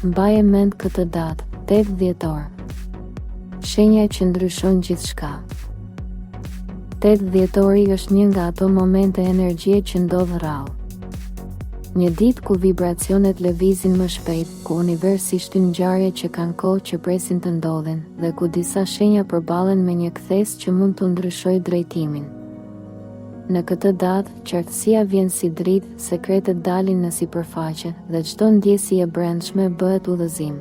Mbaje mend këtë datë, 8 dhjetor. Shenja që ndryshon gjithçka. 8 dhjetori është një nga ato momente energjie që ndodh rrallë. Një ditë ku vibracionet lëvizin më shpejt, ku universi shtyn ngjarje që kanë kohë që presin të ndodhin, dhe ku disa shenja përballen me një kthes që mund të ndryshojë drejtimin. Në këtë datë, qartësia vjen si dritë, sekretet dalin në sipërfaqe dhe çdo ndjesi e brendshme bëhet udhëzim.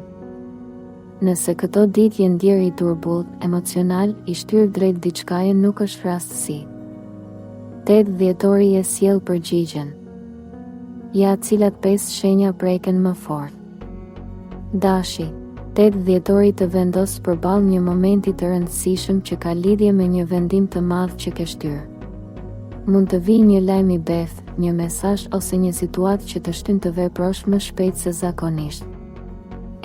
Nëse këto ditë je ndjer i turbullt, emocional, i shtyr drejt diçkaje, nuk është rastësi. 8 dhjetori e sjell përgjigjen. Ja cilat 5 shenja preken më fort. Dashi, 8 dhjetori të vendos përballë një momenti të rëndësishëm që ka lidhje me një vendim të madh që ke shtyr. Mund të vijë një lajm i beth, një mesazh ose një situatë që të shtyn të veprosh më shpejt se zakonisht.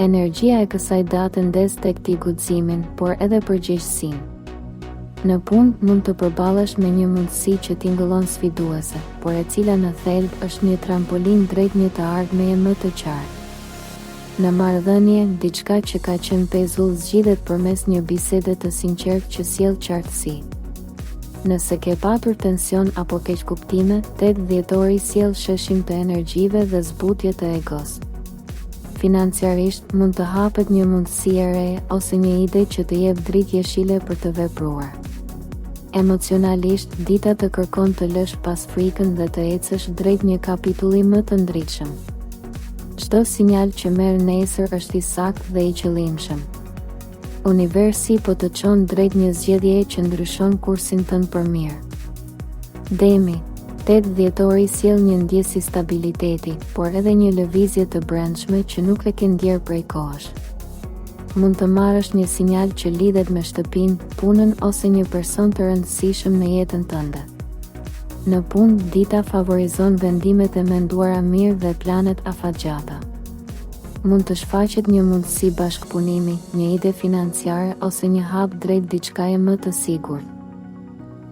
Energjia e kësaj date ndez tek ti guximin, por edhe përgjegjësinë. Në punë mund të përballesh me një mundësi që tingëllon sfiduese, por e cila në thelb është një trampolin drejt një të ardhmeje më të qartë. Në marrëdhënie, diçka që ka qenë pezull zgjidhet përmes një bisede të sinqertë që sjell qartësi. Nëse ke patur tension apo keqkuptime, 8 dhjetori sjell sheshim të energjive dhe zbutje të egos. Financiarisht, mund të hapet një mundësi e re ose një ide që të jep dritë jeshile për të vepruar. Emocionalisht, dita të kërkon të lësh pas frikën dhe të ecësh drejt një kapitulli më të ndritshëm. Çdo sinjal që merr nesër është i saktë dhe i qëllimshëm. Universi po të çon drejt një zgjedhjeje që ndryshon kursin tënd për mirë. Demi, 8 dhjetori sjell një ndjesë stabiliteti, por edhe një lëvizje të brendshme që nuk e ke ndjer prej kohësh. Mund të marrësh një sinjal që lidhet me shtëpinë, punën ose një person të rëndësishëm në jetën tënde. Në punë, dita favorizon vendimet e menduara mirë dhe planet afatgjata. Mund të shfaqet një mundësi bashkëpunimi, një ide financiare ose një hap drejt diçkaje më të sigurt.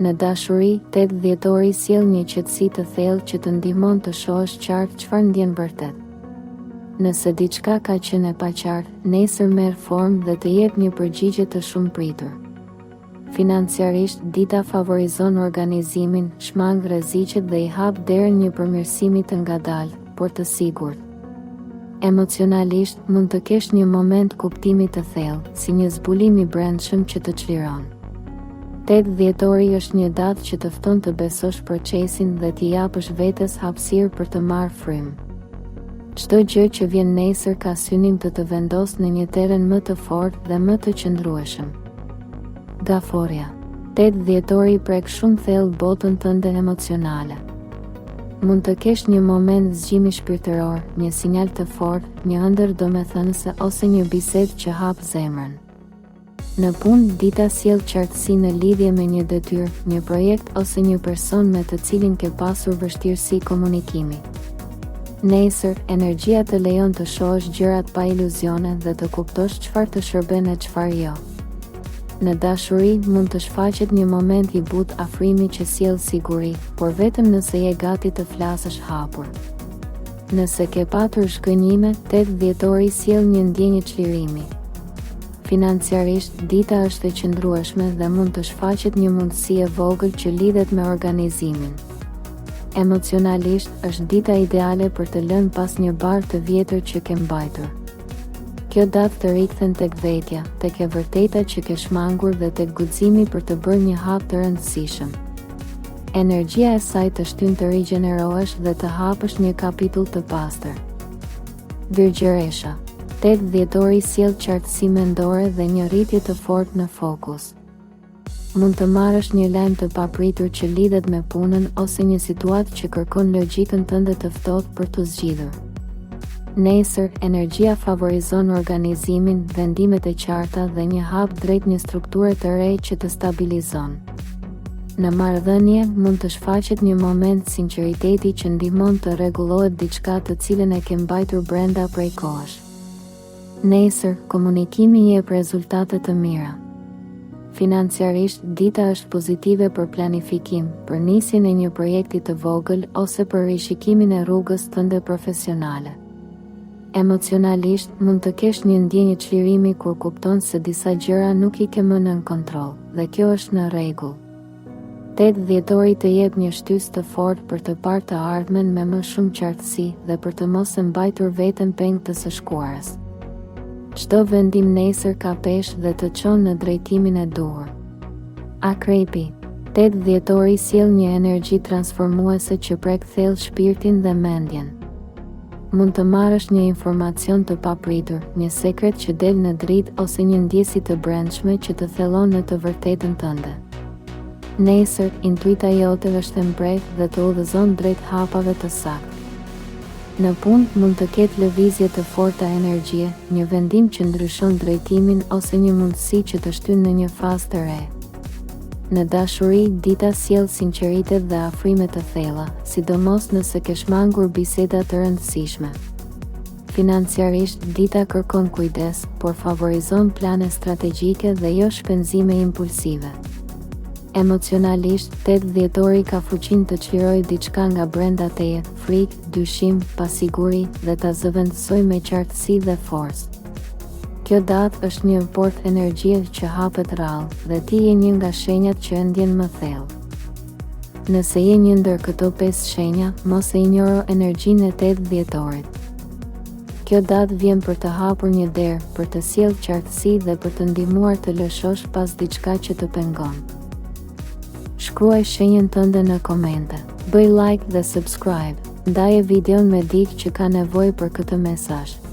Në dashuri, 8 dhjetori sjell një qetësi të thellë që të ndihmon të shohësh qartë çfarë ndjen vërtet. Nëse diçka ka qenë e paqartë, nesër merr formë dhe të jep një përgjigje të shumëpritur. Financiarisht, dita favorizon organizimin, shmang rreziqet dhe i hap derën një përmirësimi të ngadalë, por të sigurt. Emocionalisht, mund të kesh një moment kuptimi të thellë, si një zbulim i brendshëm që të çliron. 8 dhjetori është një datë që të fton të besosh procesin dhe t'i japësh vetes hapësirë për të marrë frymë. Çdo gjë që vjen nesër ka synim të vendosë në një teren më të fortë dhe më të qëndrueshëm. Gaforja, 8 dhjetori prek shumë thellë botën tënde emocionale. Mund të kesh një moment zgjimi shpirtëror, një sinjal të fortë, një ëndër domethënëse ose një bisedë që hap zemrën. Në punë, dita sjell qartësi në lidhje me një detyrë, një projekt ose një person me të cilin ke pasur vështirësi komunikimi. Nesër, energjia të lejon të shohësh gjërat pa iluzione dhe të kuptosh çfarë të shërben e çfarë jo. Në dashuri, mund të shfaqet një moment i butë afrimi që sjell siguri, por vetëm nëse je gati të flasësh hapur. Nëse ke patur shkënjime, 8 dhjetori sjell një ndjenjë çlirimi. Financiarisht, dita është e qëndrueshme dhe mund të shfaqet një mundësi e vogël që lidhet me organizimin. Emocionalisht, është dita ideale për të lënë pas një barë të vjetër që ke mbajtur. Kjo datë të rikthen tek vetja, tek e vërteta që ke shmangur dhe tek guximi për të bërë një hap të rëndësishëm. Energjia e saj të shtyn të rigjenerohesh dhe të hapësh një kapitull të pastër. Virgjëresha, 8 dhjetori sjell qartësi mendore dhe një rritje të fortë në fokus. Mund të marrësh një lajm të papritur që lidhet me punën ose një situatë që kërkon logjikën tënde të ftohtë për të zgjidhur. Nesër, energjia favorizon organizimin, vendimet e qarta dhe një hap drejt një strukture të re që të stabilizon. Në marrëdhënie, mund të shfaqet një moment sinqeriteti që ndihmon të rregullohet diçka të cilën e ke mbajtur brenda prej kohësh. Nesër, komunikimi jep rezultate të mira. Financiarisht, dita është pozitive për planifikim, për nisjen e një projekti të vogël ose për rishikimin e rrugës tënde profesionale. Emocionalisht, mund të kesh një ndjenjë çlirimi kur kupton se disa gjëra nuk i ke më nën kontroll, dhe kjo është në rregull. 8 dhjetori të jep një shtysë të fortë për të parë të ardhmen me më shumë qartësi dhe për të mos e mbajtur veten peng të së shkuarës. Çdo vendim nesër ka peshë dhe të çon në drejtimin e duhur. Akrepi. 8 dhjetori sjell një energji transformuese që prek thellë shpirtin dhe mendjen. Mund të marrësh një informacion të papritur, një sekret që del në dritë ose një ndjesi të brendshme që të thellon në të vërtetën tënde. Nesër, intuita jote është e mprehtë dhe të udhëzon drejt hapave të saktë. Në punë mund të ketë lëvizje të forta energjie, një vendim që ndryshon drejtimin ose një mundësi që të shtyn në një fazë të re. Në dashuri, dita sjell sinqeritet dhe afrime të thella, sidomos nëse ke shmangur biseda të rëndësishme. Financiarisht, dita kërkon kujdes, por favorizon plane strategjike dhe jo shpenzime impulsive. Emocionalisht, 8 dhjetori ka fuqinë të çlirojë diçka nga brenda teje, frikë, dyshim, pasiguri dhe ta zëvendësojë me qartësi dhe forcë. Kjo datë është një port energjie që hapet rrallë dhe ti je një nga shenjat që e ndjen më thellë. Nëse je një ndër këto 5 shenja, mos e injoro energjinë e 8 dhjetorit. Kjo datë vjen për të hapur një derë, për të sjellë qartësi dhe për të ndihmuar të lëshosh pas diçka që të pengon. Shkruaj shenjën tënde në komente. Bëj like dhe subscribe. Ndaje videon me dikë që ka nevojë për këtë mesazh.